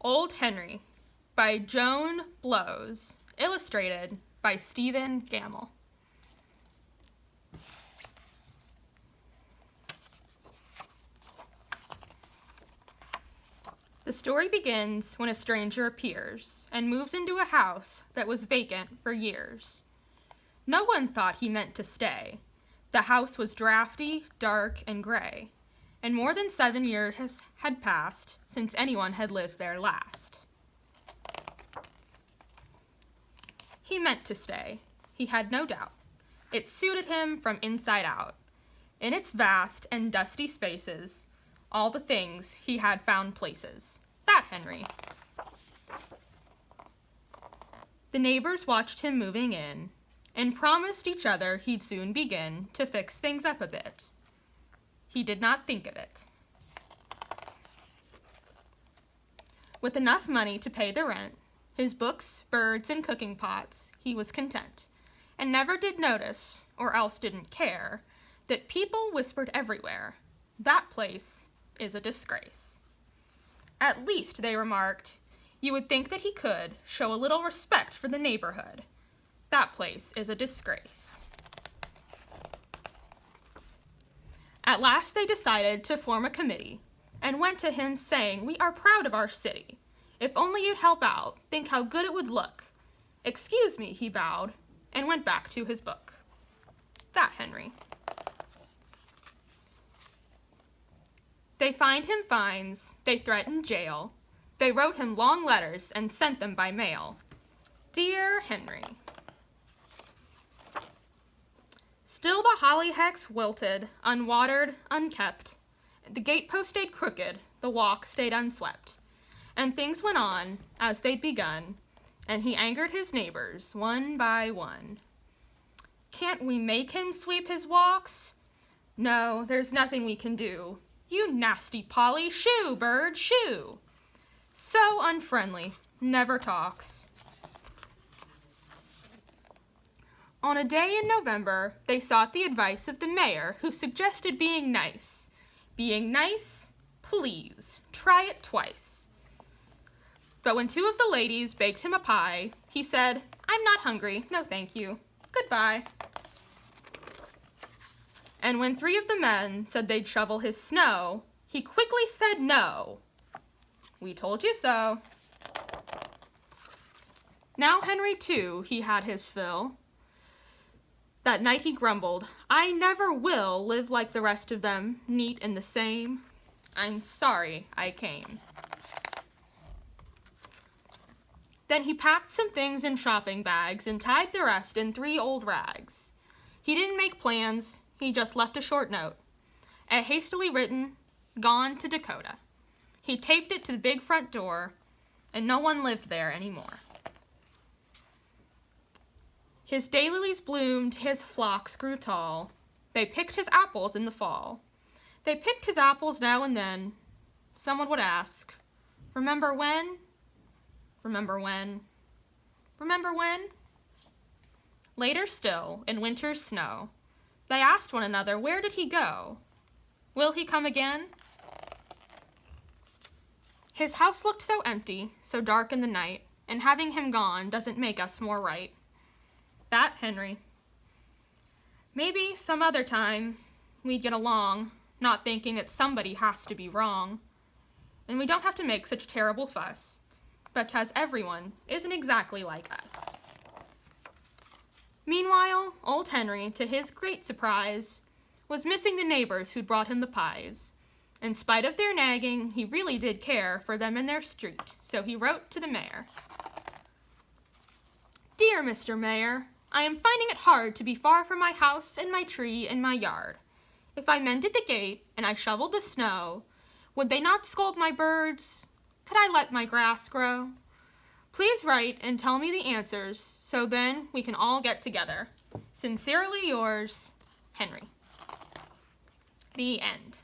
Old Henry by Joan Blos, illustrated by Stephen Gamble. The story begins when a stranger appears and moves into a house that was vacant for years. No one thought he meant to stay. The house was drafty, dark, and gray, and more than 7 years had passed since anyone had lived there last. He meant to stay. He had no doubt. It suited him from inside out. In its vast and dusty spaces, all the things he had found places. That Henry. The neighbors watched him moving in and promised each other he'd soon begin to fix things up a bit. He did not think of it. With enough money to pay the rent, his books, birds, and cooking pots, he was content, and never did notice, or else didn't care, that people whispered everywhere, "That place is a disgrace." At least, they remarked, you would think that he could show a little respect for the neighborhood. That place is a disgrace. At last they decided to form a committee and went to him saying, "We are proud of our city. If only you'd help out, think how good it would look." "Excuse me," he bowed and went back to his book. That Henry. They fined him fines, they threatened jail, they wrote him long letters and sent them by mail. Dear Henry. Still the hollyhocks wilted, unwatered, unkept. The gatepost stayed crooked, the walk stayed unswept. And things went on as they'd begun, and he angered his neighbors one by one. Can't we make him sweep his walks? No, there's nothing we can do. You nasty Polly, shoo, bird, shoo. So unfriendly, never talks. On a day in November, they sought the advice of the mayor, who suggested being nice. Being nice? Please, try it twice. But when 2 of the ladies baked him a pie, he said, "I'm not hungry, no thank you. Goodbye." And when 3 of the men said they'd shovel his snow, he quickly said no. "We told you so." Now Henry, too, he had his fill. That night he grumbled, "I never will live like the rest of them, neat and the same. I'm sorry I came." Then he packed some things in shopping bags and tied the rest in 3 old rags. He didn't make plans, he just left a short note. A hastily written, "Gone to Dakota." He taped it to the big front door, and no one lived there anymore. His daylilies bloomed, his phlox grew tall. They picked his apples in the fall. They picked his apples now and then. Someone would ask, "Remember when? Remember when? Remember when?" Later still, in winter's snow, they asked one another, "Where did he go? Will he come again?" His house looked so empty, so dark in the night, and having him gone doesn't make us more right. That Henry. Maybe some other time we'd get along, not thinking that somebody has to be wrong, and we don't have to make such a terrible fuss, because everyone isn't exactly like us. Meanwhile, old Henry, to his great surprise, was missing the neighbors who'd brought him the pies. In spite of their nagging, he really did care for them in their street, so he wrote to the mayor. "Dear Mr. Mayor, I am finding it hard to be far from my house and my tree and my yard. If I mended the gate and I shoveled the snow, would they not scold my birds? Could I let my grass grow? Please write and tell me the answers, so then we can all get together. Sincerely yours, Henry." The end.